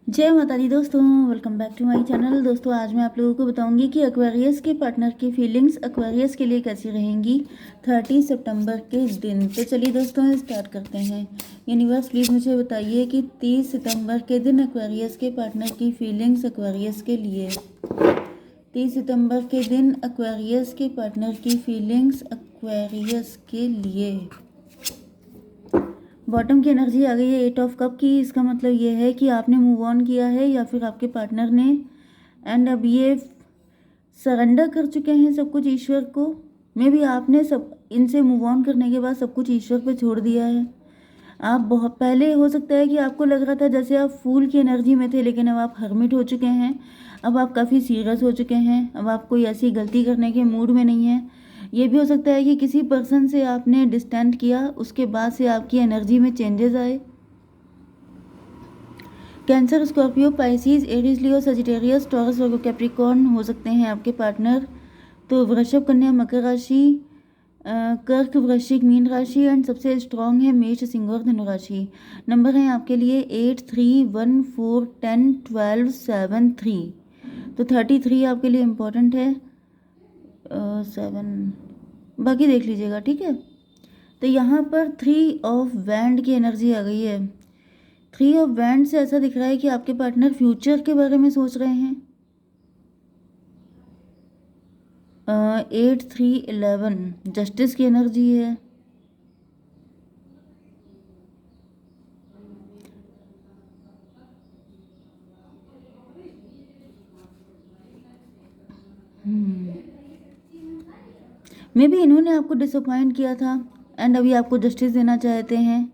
जय माता दी दोस्तों, welcome back to my channel. दोस्तों आज मैं आप लोगों को बताऊंगी कि एक्वेरियस के पार्टनर की फीलिंग्स एक्वेरियस के लिए कैसी रहेंगी 30 सितंबर के दिन। तो चलिए दोस्तों स्टार्ट करते हैं। यूनिवर्स प्लीज़ मुझे बताइए कि 30 सितंबर के दिन एक्वेरियस के पार्टनर की फीलिंग्स एक्वेरियस के लिए। 30 सितंबर के दिन एक्वेरियस के पार्टनर की फीलिंग्स एक्वेरियस के लिए। बॉटम की एनर्जी आ गई है 8 ऑफ कप की। इसका मतलब ये है कि आपने मूव ऑन किया है या फिर आपके पार्टनर ने, एंड अब ये सरेंडर कर चुके हैं सब कुछ ईश्वर को। मे भी आपने सब इनसे मूव ऑन करने के बाद सब कुछ ईश्वर पे छोड़ दिया है। आप बहुत पहले हो सकता है कि आपको लग रहा था जैसे आप फूल की एनर्जी में थे, लेकिन अब आप हर्मिट हो चुके हैं। अब आप काफ़ी सीरियस हो चुके हैं। अब आप कोई ऐसी गलती करने के मूड में नहीं है। ये भी हो सकता है कि किसी पर्सन से आपने डिस्टेंट किया, उसके बाद से आपकी एनर्जी में चेंजेस आए। कैंसर, स्कॉर्पियो, पाइसिस, एरीज, लियो, सजिटेरियस, टॉरस और कैप्रिकॉर्न हो सकते हैं आपके पार्टनर। तो वृषभ, कन्या, मकर राशि, कर्क, वृश्चिक, मीन राशि एंड सबसे स्ट्रॉन्ग है मेष, सिंह और धनु राशि। नंबर हैं आपके लिए 8, 3, 1, 4, 10, 12, 7, 3। तो 33 आपके लिए इम्पोर्टेंट है। 7 बाकी देख लीजिएगा, ठीक है। तो यहाँ पर 3 ऑफ वैंड की एनर्जी आ गई है। 3 ऑफ वैंड से ऐसा दिख रहा है कि आपके पार्टनर फ्यूचर के बारे में सोच रहे हैं। 8, 3, 11 जस्टिस की एनर्जी है। मे बी इन्होंने आपको डिसअपॉइंट किया था एंड अभी आपको जस्टिस देना चाहते हैं।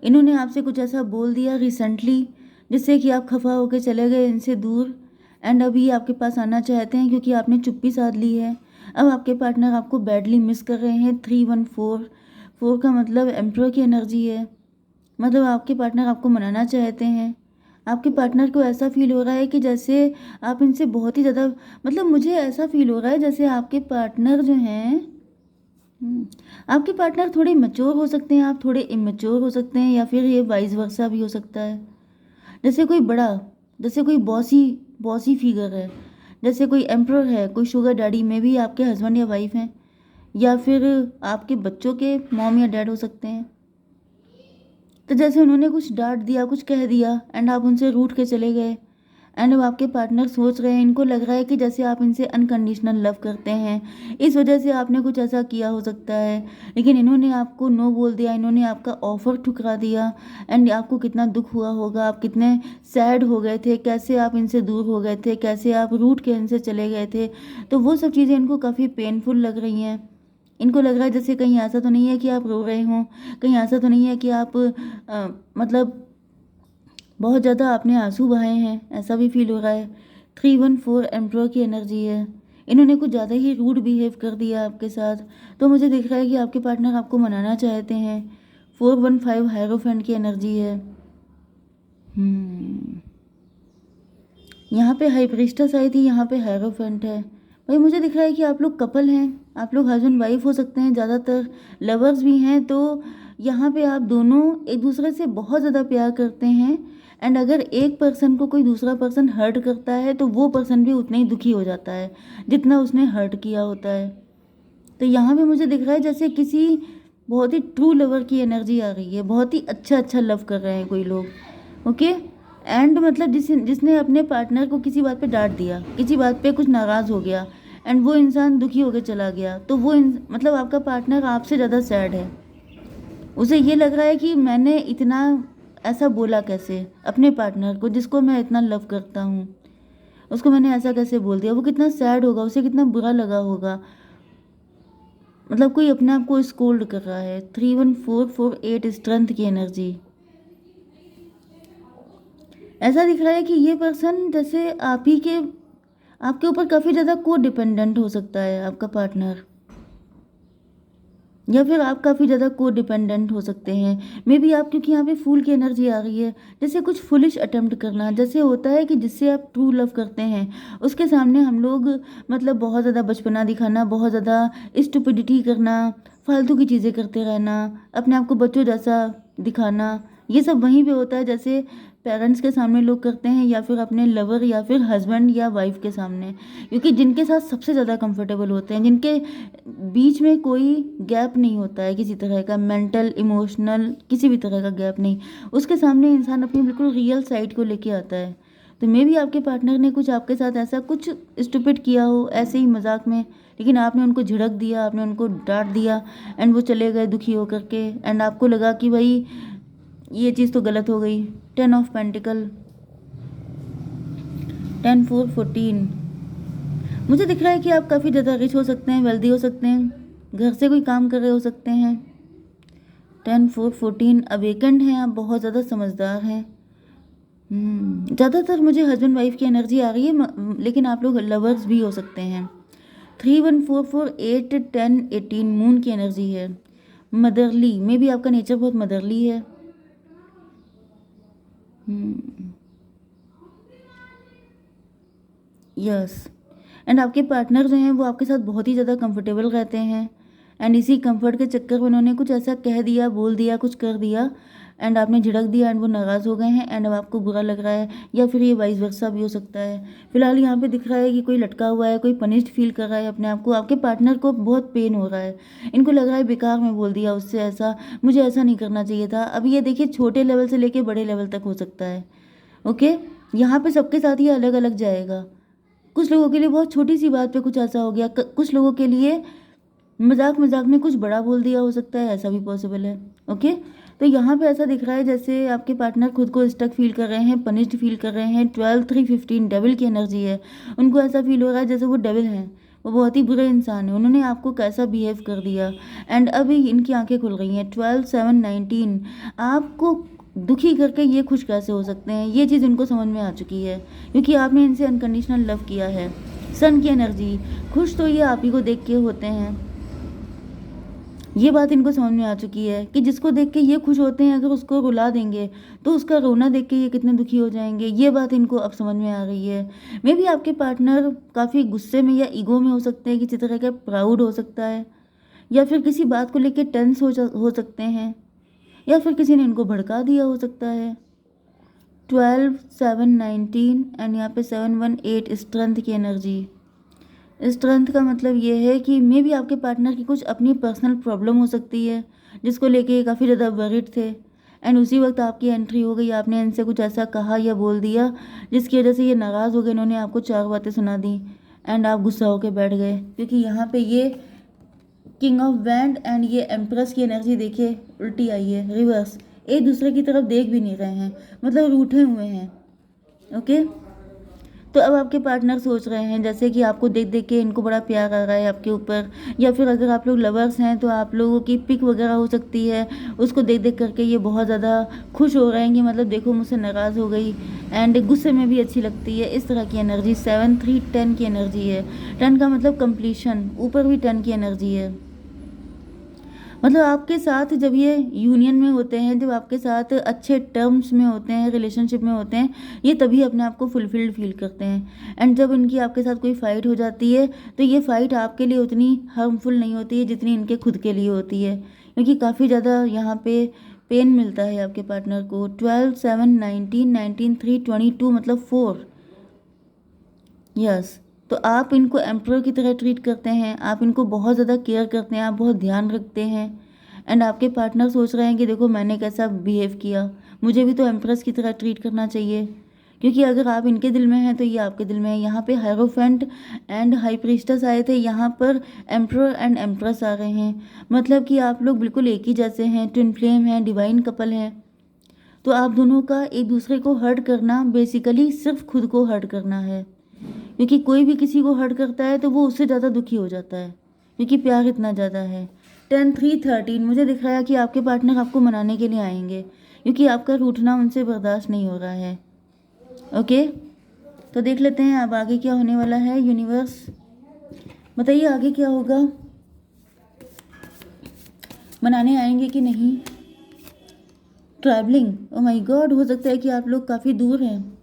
इन्होंने आपसे कुछ ऐसा बोल दिया रिसेंटली जिससे कि आप खफा होकर चले गए इनसे दूर, एंड अभी आपके पास आना चाहते हैं क्योंकि आपने चुप्पी साध ली है। अब आपके पार्टनर आपको बैडली मिस कर रहे हैं। 314 4 का मतलब एम्परर की एनर्जी है। मतलब आपके पार्टनर आपको मनाना चाहते हैं। आपके पार्टनर को ऐसा फील हो रहा है कि जैसे आप इनसे बहुत ही ज़्यादा, मतलब मुझे ऐसा फील हो रहा है जैसे आपके पार्टनर जो हैं, आपके पार्टनर थोड़े मैच्योर हो सकते हैं, आप थोड़े इमेच्योर हो सकते हैं, या फिर ये वाइस वर्सा भी हो सकता है। जैसे कोई बड़ा, जैसे कोई बॉसी बॉसी फिगर है, जैसे कोई एम्प्रर है, कोई शुगर डैडी में भी आपके हस्बैंड या वाइफ हैं, या फिर आपके बच्चों के मॉम या डैड हो सकते हैं। तो जैसे उन्होंने कुछ डांट दिया, कुछ कह दिया एंड आप उनसे रूठ के चले गए, एंड अब आपके पार्टनर सोच रहे हैं, इनको लग रहा है कि जैसे आप इनसे अनकंडीशनल लव करते हैं, इस वजह से आपने कुछ ऐसा किया हो सकता है। लेकिन इन्होंने आपको नो बोल दिया, इन्होंने आपका ऑफर ठुकरा दिया, एंड आपको कितना दुख हुआ होगा, आप कितने सैड हो गए थे, कैसे आप इनसे दूर हो गए थे, कैसे आप रूठ के इनसे चले गए थे। तो वो सब चीज़ें इनको काफ़ी पेनफुल लग रही हैं। इनको लग रहा है जैसे कहीं ऐसा तो नहीं है कि आप रो रहे हों, कहीं ऐसा तो नहीं है कि आप मतलब बहुत ज़्यादा आपने आंसू बहाए हैं, ऐसा भी फील हो रहा है। 314 एम्प्रर की एनर्जी है। इन्होंने कुछ ज़्यादा ही रूड बिहेव कर दिया आपके साथ, तो मुझे दिख रहा है कि आपके पार्टनर आपको मनाना चाहते हैं। 415 हायरोफेंट की एनर्जी है। यहाँ पे हाई प्रीस्टेस आई थी, यहाँ पे हायरोफेंट है। भाई मुझे दिख रहा है कि आप लोग कपल हैं, आप लोग हस्बैंड वाइफ हो सकते हैं, ज़्यादातर लवर्स भी हैं। तो यहाँ पे आप दोनों एक दूसरे से बहुत ज़्यादा प्यार करते हैं, एंड अगर एक पर्सन को कोई दूसरा पर्सन हर्ट करता है तो वो पर्सन भी उतना ही दुखी हो जाता है जितना उसने हर्ट किया होता है। तो यहाँ पे मुझे दिख रहा है जैसे किसी बहुत ही ट्रू लवर की एनर्जी आ रही है, बहुत ही अच्छा अच्छा लव कर रहे हैं कोई लोग। ओके, एंड मतलब जिसने अपने पार्टनर को किसी बात पे डांट दिया, किसी बात पे कुछ नाराज़ हो गया, एंड वो इंसान दुखी होकर चला गया, तो वो मतलब आपका पार्टनर आपसे ज़्यादा सैड है। उसे ये लग रहा है कि मैंने इतना ऐसा बोला कैसे अपने पार्टनर को जिसको मैं इतना लव करता हूँ, उसको मैंने ऐसा कैसे बोल दिया। वो कितना सैड होगा, उसे कितना बुरा लगा होगा। मतलब कोई अपने आप को स्कोल्ड कर रहा है। 31448 स्ट्रेंथ की एनर्जी। ऐसा दिख रहा है कि ये पर्सन जैसे आप ही के, आपके ऊपर काफ़ी ज़्यादा को डिपेंडेंट हो सकता है आपका पार्टनर, या फिर आप काफ़ी ज़्यादा को डिपेंडेंट हो सकते हैं। मे बी आप, क्योंकि यहाँ पे फूल की एनर्जी आ रही है, जैसे कुछ फुलिश अटेम्प्ट करना, जैसे होता है कि जिससे आप ट्रू लव करते हैं उसके सामने हम लोग मतलब बहुत ज़्यादा बचपना दिखाना, बहुत ज़्यादा स्टुपिडिटी करना, फालतू की चीज़ें करते रहना, अपने आप को बच्चों जैसा दिखाना, ये सब वहीं पे होता है। जैसे पेरेंट्स के सामने लोग करते हैं या फिर अपने लवर या फिर हस्बैंड या वाइफ के सामने, क्योंकि जिनके साथ सबसे ज़्यादा कंफर्टेबल होते हैं, जिनके बीच में कोई गैप नहीं होता है किसी तरह का, मेंटल इमोशनल किसी भी तरह का गैप नहीं, उसके सामने इंसान अपनी बिल्कुल रियल साइड को लेके आता है। तो मे भी आपके पार्टनर ने कुछ आपके साथ ऐसा कुछ स्टूपिड किया हो ऐसे ही मजाक में, लेकिन आपने उनको झिड़क दिया, आपने उनको डांट दिया एंड वो चले गए दुखी होकर के, एंड आपको लगा कि भाई ये चीज़ तो गलत हो गई। 10 ऑफ पेंटिकल, 10 4 14। मुझे दिख रहा है कि आप काफ़ी ज़्यादा रिच हो सकते हैं, वेल्दी हो सकते हैं, घर से कोई काम कर रहे हो सकते हैं। 10 4 14 अवेकेंड हैं आप, बहुत ज़्यादा समझदार हैं। ज़्यादातर मुझे हस्बैंड वाइफ की एनर्जी आ रही है, लेकिन आप लोग लवर्स भी हो सकते हैं। 3 1 4 4 8 10 18 मून की एनर्जी है। मदरली, मे भी आपका नेचर बहुत मदरली है। यस, एंड आपके पार्टनर जो हैं वो आपके साथ बहुत ही ज़्यादा कंफर्टेबल रहते हैं, एंड इसी कंफर्ट के चक्कर में उन्होंने कुछ ऐसा कह दिया, बोल दिया, कुछ कर दिया, एंड आपने झिड़क दिया एंड वो नाराज़ हो गए हैं, एंड अब आपको बुरा लग रहा है, या फिर ये वाइस वर्सा भी हो सकता है। फिलहाल यहाँ पे दिख रहा है कि कोई लटका हुआ है, कोई पनिश्ड फील कर रहा है अपने आप को, आपके पार्टनर को बहुत पेन हो रहा है, इनको लग रहा है बेकार में बोल दिया उससे ऐसा, मुझे ऐसा नहीं करना चाहिए था। अब ये देखिए छोटे लेवल से लेके बड़े लेवल तक हो सकता है। ओके, यहाँ पे सबके साथ ये अलग अलग जाएगा। कुछ लोगों के लिए बहुत छोटी सी बात पे कुछ ऐसा हो गया, कुछ लोगों के लिए मजाक मजाक में कुछ बड़ा बोल दिया हो सकता है, ऐसा भी पॉसिबल है। ओके, तो यहाँ पे ऐसा दिख रहा है जैसे आपके पार्टनर खुद को स्टक फील कर रहे हैं, पनिश्ड फील कर रहे हैं। 12 3 15 डेविल की एनर्जी है, उनको ऐसा फील हो रहा है जैसे वो डेविल हैं, वो बहुत ही बुरे इंसान हैं, उन्होंने आपको कैसा बिहेव कर दिया, एंड अभी इनकी आंखें खुल रही हैं। 12 7 19 आपको दुखी करके ये खुश कैसे हो सकते हैं, ये चीज़ इनको समझ में आ चुकी है, क्योंकि आपने इनसे अनकंडीशनल लव किया है। सन की एनर्जी, खुश तो ये आप ही को देख के होते हैं, ये बात इनको समझ में आ चुकी है कि जिसको देख के ये खुश होते हैं, अगर उसको रुला देंगे तो उसका रोना देख के ये कितने दुखी हो जाएंगे, ये बात इनको अब समझ में आ रही है। मे भी आपके पार्टनर काफ़ी गुस्से में या ईगो में हो सकते हैं, किसी तरह का प्राउड हो सकता है, या फिर किसी बात को लेके टेंस हो सकते हैं, या फिर किसी ने इनको भड़का दिया हो सकता है। 12 7 19 एंड यहाँ पे 7 1 8 स्ट्रेंथ की एनर्जी। स्ट्रेंथ का मतलब ये है कि मे भी आपके पार्टनर की कुछ अपनी पर्सनल प्रॉब्लम हो सकती है, जिसको लेके ये काफ़ी ज़्यादा वरीड थे, एंड उसी वक्त आपकी एंट्री हो गई, आपने इनसे कुछ ऐसा कहा या बोल दिया जिसकी वजह से ये नाराज़ हो गए, इन्होंने आपको 4 बातें सुना दी एंड आप गुस्सा होकर बैठ गए, क्योंकि यहाँ पे ये किंग ऑफ वैंड एंड ये एम्प्रेस की एनर्जी देखिए उल्टी आई है, रिवर्स, एक दूसरे की तरफ देख भी नहीं रहे हैं, मतलब रूठे हुए हैं। ओके, तो अब आपके पार्टनर सोच रहे हैं जैसे कि आपको देख देख के इनको बड़ा प्यार आ रहा है आपके ऊपर, या फिर अगर आप लोग लवर्स हैं तो आप लोगों की पिक वगैरह हो सकती है, उसको देख देख करके ये बहुत ज़्यादा खुश हो रहे हैं कि मतलब देखो मुझसे नाराज़ हो गई, एंड गुस्से में भी अच्छी लगती है, इस तरह की एनर्जी। 7 3 10 की एनर्जी है, 10 का मतलब कंप्लीशन, ऊपर भी 10 की एनर्जी है, मतलब आपके साथ जब ये यूनियन में होते हैं, जब आपके साथ अच्छे टर्म्स में होते हैं, रिलेशनशिप में होते हैं, ये तभी अपने आप को फुलफिल्ड फील करते हैं, एंड जब इनकी आपके साथ कोई फ़ाइट हो जाती है तो ये फ़ाइट आपके लिए उतनी हार्मफुल नहीं होती है जितनी इनके खुद के लिए होती है, क्योंकि काफ़ी ज़्यादा यहाँ पे पेन मिलता है आपके पार्टनर को। 12 7 19 19 3 22 मतलब 4। यस, तो आप इनको एम्परर की तरह ट्रीट करते हैं, आप इनको बहुत ज़्यादा केयर करते हैं, आप बहुत ध्यान रखते हैं, एंड आपके पार्टनर सोच रहे हैं कि देखो मैंने कैसा बिहेव किया, मुझे भी तो एम्प्रेस की तरह ट्रीट करना चाहिए, क्योंकि अगर आप इनके दिल में हैं तो ये आपके दिल में है। यहाँ पे हायरोफेंट एंड हाई प्रीस्टेस आए थे, यहाँ पर एम्परर एंड एम्प्रेस आ रहे हैं, मतलब कि आप लोग बिल्कुल एक ही जैसे हैं, ट्विन फ्लेम हैं, डिवाइन कपल हैं। तो आप दोनों का एक दूसरे को हर्ट करना बेसिकली सिर्फ खुद को हर्ट करना है, क्योंकि कोई भी किसी को हर्ट करता है तो वो उससे ज़्यादा दुखी हो जाता है, क्योंकि प्यार इतना ज़्यादा है। 10 3 13 मुझे दिख रहा है कि आपके पार्टनर आपको मनाने के लिए आएंगे, क्योंकि आपका रूठना उनसे बर्दाश्त नहीं हो रहा है। ओके, तो देख लेते हैं अब आगे क्या होने वाला है। यूनिवर्स बताइए आगे क्या होगा, मनाने आएंगे कि नहीं। ट्रैवलिंग, ओ माय गॉड, हो सकता है कि आप लोग काफ़ी दूर हैं।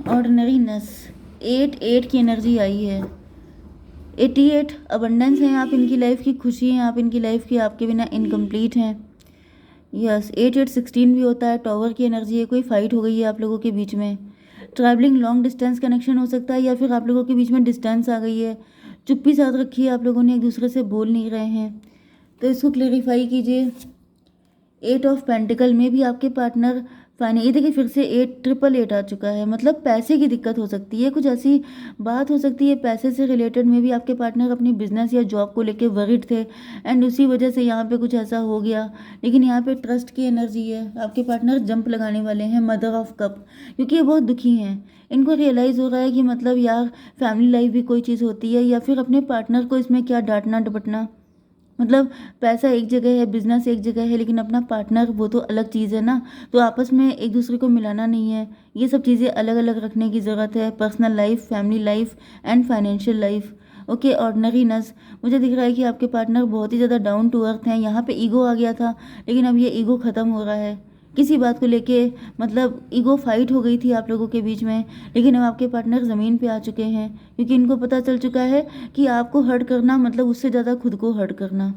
ऑर्डिनरीनेस, 8 8 की एनर्जी आई है। 88 अबंडेंस हैं, आप इनकी लाइफ की खुशी हैं, आप इनकी लाइफ की आपके बिना इनकम्प्लीट हैं। यस, 8-8-16 भी होता है, टॉवर की एनर्जी है, कोई फाइट हो गई है आप लोगों के बीच में। ट्रैवलिंग लॉन्ग डिस्टेंस कनेक्शन हो सकता है, या फिर आप लोगों के बीच में डिस्टेंस आ गई है, चुप्पी साध रखी है, आप लोगों ने एक दूसरे से बोल नहीं रहे हैं, तो इसको क्लेरिफाई कीजिए। 8 ऑफ पेंटिकल में भी आपके पार्टनर ये देखिए फिर से 8 आ चुका है, मतलब पैसे की दिक्कत हो सकती है, कुछ ऐसी बात हो सकती है पैसे से रिलेटेड में भी आपके पार्टनर अपनी बिजनेस या जॉब को लेके वरिड थे, एंड उसी वजह से यहाँ पे कुछ ऐसा हो गया। लेकिन यहाँ पे ट्रस्ट की एनर्जी है, आपके पार्टनर जंप लगाने वाले हैं, मदर ऑफ कप, क्योंकि ये बहुत दुखी हैं। इनको रियलाइज़ हो रहा है कि मतलब यार फैमिली लाइफ भी कोई चीज़ होती है, या फिर अपने पार्टनर को इसमें क्या डांटना डपटना, मतलब पैसा एक जगह है, बिजनेस एक जगह है, लेकिन अपना पार्टनर वो तो अलग चीज़ है ना, तो आपस में एक दूसरे को मिलाना नहीं है, ये सब चीज़ें अलग अलग रखने की ज़रूरत है। Personal life, family life and financial life. Okay, ordinariness, मुझे दिख रहा है कि आपके पार्टनर बहुत ही ज़्यादा डाउन टू अर्थ हैं। यहाँ पे ईगो आ गया था, लेकिन अब ये ईगो ख़त्म हो रहा है, किसी बात को लेके मतलब ईगो फाइट हो गई थी आप लोगों के बीच में, लेकिन अब आपके पार्टनर ज़मीन पे आ चुके हैं, क्योंकि इनको पता चल चुका है कि आपको हर्ट करना मतलब उससे ज़्यादा खुद को हर्ट करना।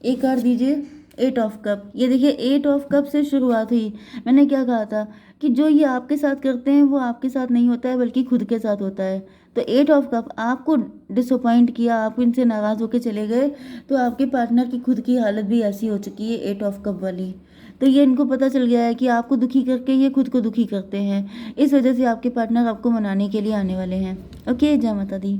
एक कार्ड दीजिए, 8 ऑफ कप। ये देखिए 8 ऑफ कप से शुरुआत हुई। मैंने क्या कहा था कि जो ये आपके साथ करते हैं वो आपके साथ नहीं होता है, बल्कि खुद के साथ होता है। तो 8 ऑफ कप आपको डिसअपॉइंट किया, आप इनसे नाराज़ होकर चले गए, तो आपके पार्टनर की खुद की हालत भी ऐसी हो चुकी है 8 ऑफ कप वाली। तो ये इनको पता चल गया है कि आपको दुखी करके ये खुद को दुखी करते हैं, इस वजह से आपके पार्टनर आपको मनाने के लिए आने वाले हैं। ओके, जय माता दी।